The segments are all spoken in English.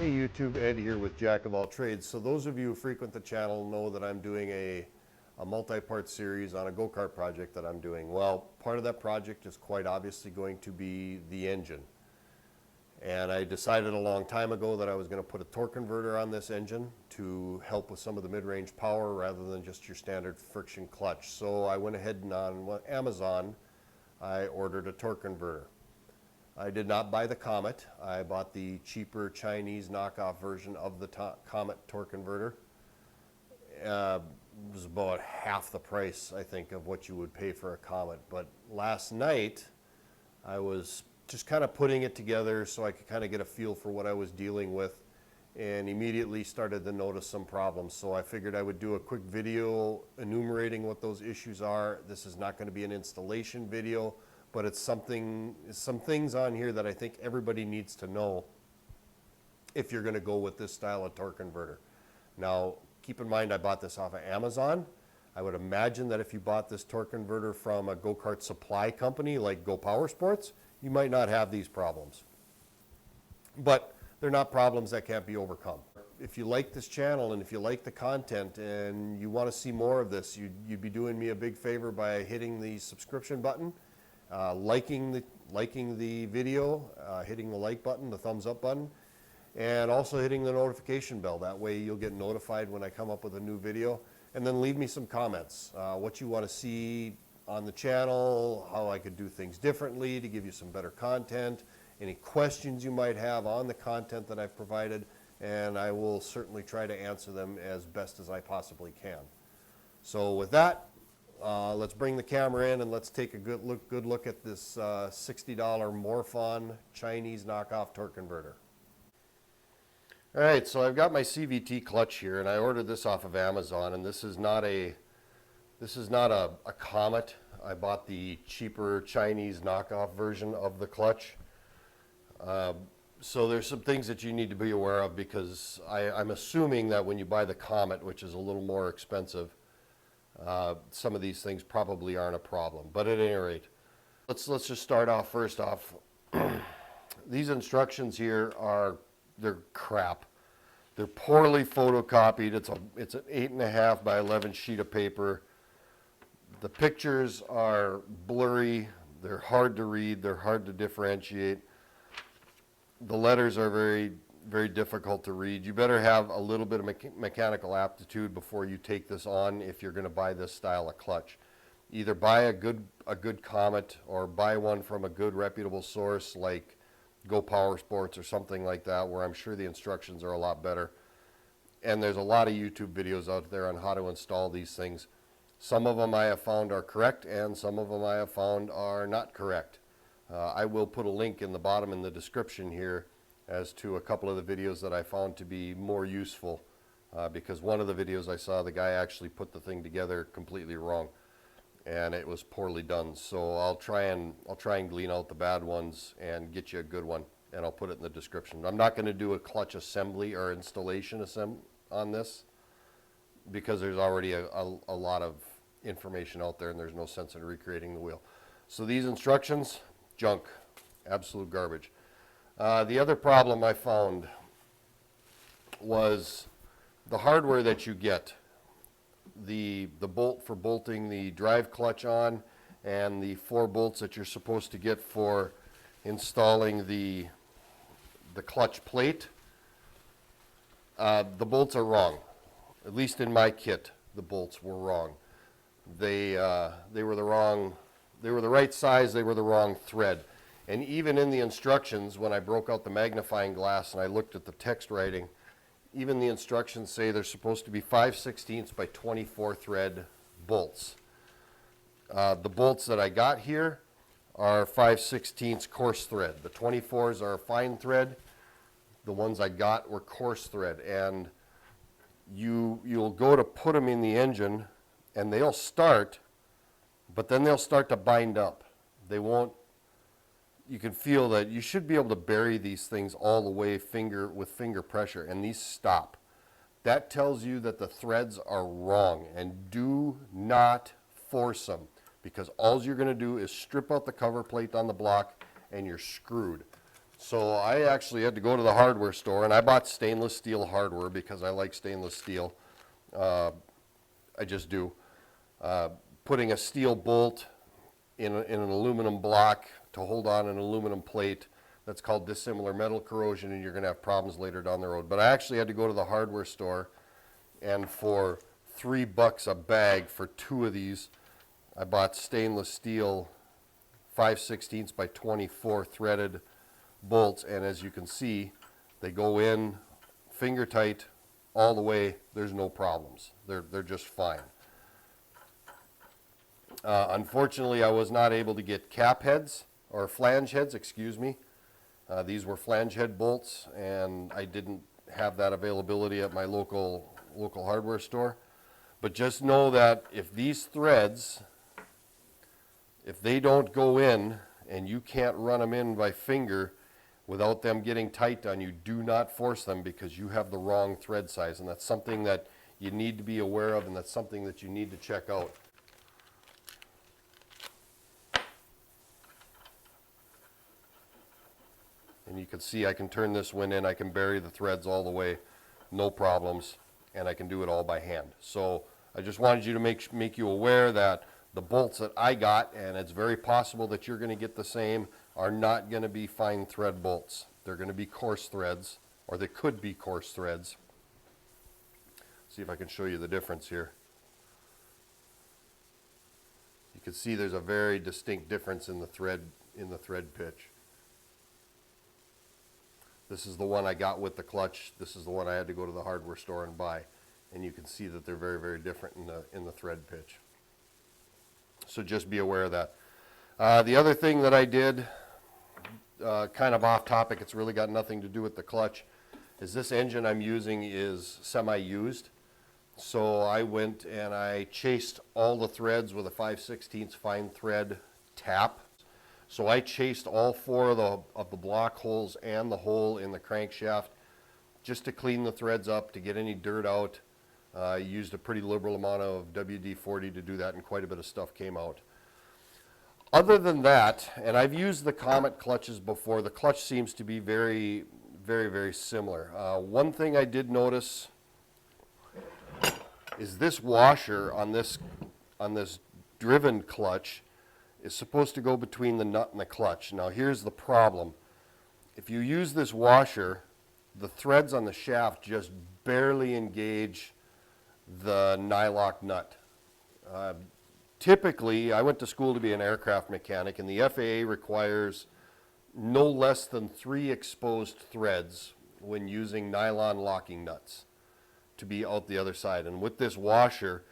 Hey YouTube, Ed here with Jack of All Trades. So those of you who frequent the channel know that I'm doing a multi-part series on a go-kart project that I'm doing. Well, part of that project is quite obviously going to be the engine. And I decided a long time ago that I was going to put a torque converter on this engine to help with some of the mid-range power rather than just your standard friction clutch. So I went ahead and on Amazon, I ordered a torque converter. I did not buy the Comet. I bought the cheaper Chinese knockoff version of the Comet torque converter. It was about half the price, I think, of what you would pay for a Comet. But last night, I was just kind of putting it together so I could kind of get a feel for what I was dealing with, and immediately started to notice some problems. So I figured I would do a quick video enumerating what those issues are. This is not going to be an installation video, but it's some things on here that I think everybody needs to know if you're going to go with this style of torque converter. Now, keep in mind I bought this off of Amazon. I would imagine that if you bought this torque converter from a go-kart supply company like Go Power Sports, you might not have these problems. But they're not problems that can't be overcome. If you like this channel and if you like the content and you want to see more of this, you'd be doing me a big favor by hitting the subscription button, liking the video, hitting the like button, the thumbs up button, and also hitting the notification bell. That way you'll get notified when I come up with a new video. And then leave me some comments, what you want to see on the channel, how I could do things differently to give you some better content, any questions you might have on the content that I've provided, and I will certainly try to answer them as best as I possibly can. So with that, let's bring the camera in and let's take a good look at this $60 Morphon Chinese knockoff torque converter. All right, so I've got my CVT clutch here, and I ordered this off of Amazon, and this is not a Comet. I bought the cheaper Chinese knockoff version of the clutch. So there's some things that you need to be aware of, because I'm assuming that when you buy the Comet, which is a little more expensive, some of these things probably aren't a problem. But at any rate, let's just start off first off. These instructions here they're crap. They're poorly photocopied. It's an 8.5 by 11 sheet of paper. The pictures are blurry. They're hard to read. They're hard to differentiate. The letters are very, very difficult to read. You better have a little bit of mechanical aptitude before you take this on if you're going to buy this style of clutch. Either buy a good Comet or buy one from a good reputable source like Go Power Sports or something like that, where I'm sure the instructions are a lot better. And there's a lot of YouTube videos out there on how to install these things. Some of them I have found are correct, and some of them I have found are not correct. I will put a link in the bottom in the description here as to a couple of the videos that I found to be more useful, because one of the videos I saw, the guy actually put the thing together completely wrong, and it was poorly done. So I'll try and glean out the bad ones and get you a good one, and I'll put it in the description. I'm not going to do a clutch assembly or installation on this, because there's already a lot of information out there and there's no sense in recreating the wheel. So these instructions, junk, absolute garbage. The other problem I found was the hardware that you get. The bolt for bolting the drive clutch on, and the 4 bolts that you're supposed to get for installing the clutch plate. The bolts are wrong. At least in my kit, the bolts were wrong. They were the right size. They were the wrong thread. And even in the instructions, when I broke out the magnifying glass and I looked at the text writing, even the instructions say they're supposed to be 5/16 by 24 thread bolts. The bolts that I got here are 5/16 coarse thread. The 24s are fine thread. The ones I got were coarse thread. And you'll go to put them in the engine and they'll start, but then they'll start to bind up. They won't. You can feel that you should be able to bury these things all the way with finger pressure, and these stop. That tells you that the threads are wrong, and do not force them, because all you're going to do is strip out the cover plate on the block and you're screwed. So I actually had to go to the hardware store, and I bought stainless steel hardware because I like stainless steel. I just do. Putting a steel bolt in an aluminum block to hold on an aluminum plate, that's called dissimilar metal corrosion, and you're going to have problems later down the road. But I actually had to go to the hardware store, and for $3 a bag for 2 of these, I bought stainless steel 5/16 by 24 threaded bolts, and as you can see, they go in finger tight all the way. There's no problems. They're just fine. Unfortunately, I was not able to get cap heads, or flange heads, excuse me. These were flange head bolts, and I didn't have that availability at my local hardware store. But just know that if these threads, if they don't go in and you can't run them in by finger without them getting tight on you, do not force them, because you have the wrong thread size, and that's something that you need to be aware of, and that's something that you need to check out. And you can see I can turn this one in, I can bury the threads all the way, no problems, and I can do it all by hand. So I just wanted you to make you aware that the bolts that I got, and it's very possible that you're going to get the same, are not going to be fine thread bolts. They're going to be coarse threads, or they could be coarse threads. See if I can show you the difference here. You can see there's a very distinct difference in the thread pitch. This is the one I got with the clutch. This is the one I had to go to the hardware store and buy. And you can see that they're very, very different in the thread pitch. So just be aware of that. The other thing that I did, kind of off topic, it's really got nothing to do with the clutch, is this engine I'm using is semi-used. So I went and I chased all the threads with a 5/16 fine thread tap. So I chased all 4 of the block holes and the hole in the crankshaft just to clean the threads up, to get any dirt out. I used a pretty liberal amount of WD-40 to do that, and quite a bit of stuff came out. Other than that, and I've used the Comet clutches before, the clutch seems to be very, very, very similar. One thing I did notice is this washer on this driven clutch is supposed to go between the nut and the clutch. Now here's the problem. If you use this washer, the threads on the shaft just barely engage the nylock nut. Typically, I went to school to be an aircraft mechanic, and the FAA requires no less than 3 exposed threads when using nylon locking nuts to be out the other side. And with this washer,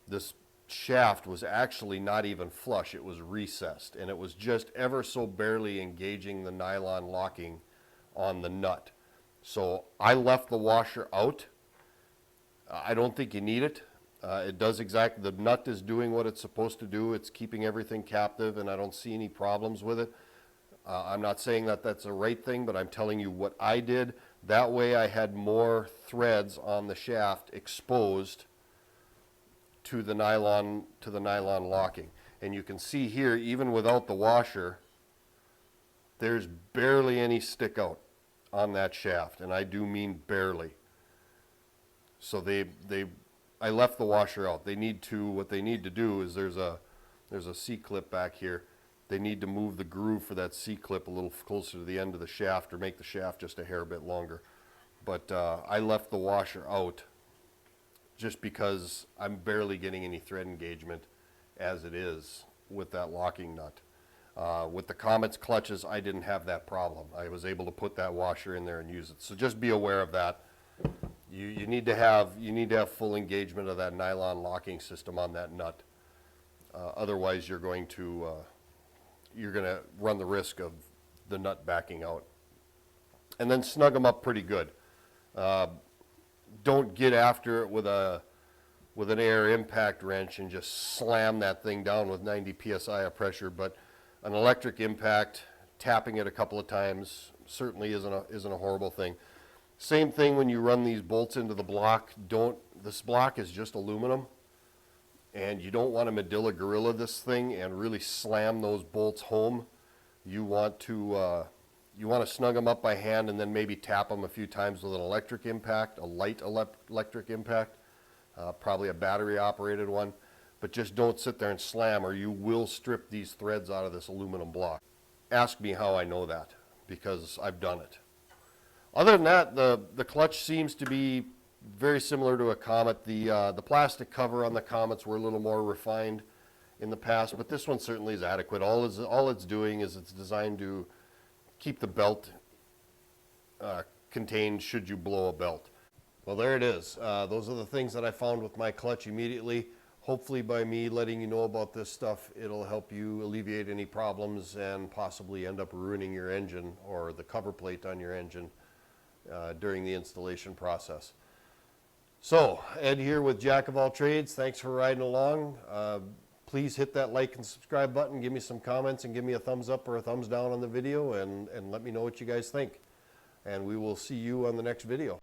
this shaft was actually not even flush, it was recessed, and it was just ever so barely engaging the nylon locking on the nut. So I left the washer out. I don't think you need it. It does exactly, the nut is doing what it's supposed to do. It's keeping everything captive, and I don't see any problems with it. I'm not saying that that's the right thing, but I'm telling you what I did. That way I had more threads on the shaft exposed to the nylon locking. And you can see here, even without the washer, there's barely any stick out on that shaft, and I do mean barely. So I left the washer out. What they need to do is there's a C-clip back here. They need to move the groove for that C-clip a little closer to the end of the shaft, or make the shaft just a hair bit longer. But I left the washer out just because I'm barely getting any thread engagement as it is with that locking nut. With the Comet's clutches, I didn't have that problem. I was able to put that washer in there and use it. So just be aware of that. You need to have full engagement of that nylon locking system on that nut. Otherwise, you're going to run the risk of the nut backing out. And then snug them up pretty good. Don't get after it with an air impact wrench and just slam that thing down with 90 psi of pressure. But an electric impact, tapping it a couple of times, certainly isn't a horrible thing. Same thing when you run these bolts into the block. This block is just aluminum, and you don't want to Medilla Gorilla this thing and really slam those bolts home. You want to you want to snug them up by hand and then maybe tap them a few times with an electric impact, a light electric impact, probably a battery operated one, but just don't sit there and slam or you will strip these threads out of this aluminum block. Ask me how I know that, because I've done it. Other than that, the clutch seems to be very similar to a Comet. The plastic cover on the Comets were a little more refined in the past, but this one certainly is adequate. All it's doing is it's designed to keep the belt contained should you blow a belt. Well, there it is. Those are the things that I found with my clutch immediately. Hopefully by me letting you know about this stuff, it'll help you alleviate any problems and possibly end up ruining your engine or the cover plate on your engine during the installation process. So, Ed here with Jack of All Trades. Thanks for riding along. Please hit that like and subscribe button. Give me some comments and give me a thumbs up or a thumbs down on the video and let me know what you guys think. And we will see you on the next video.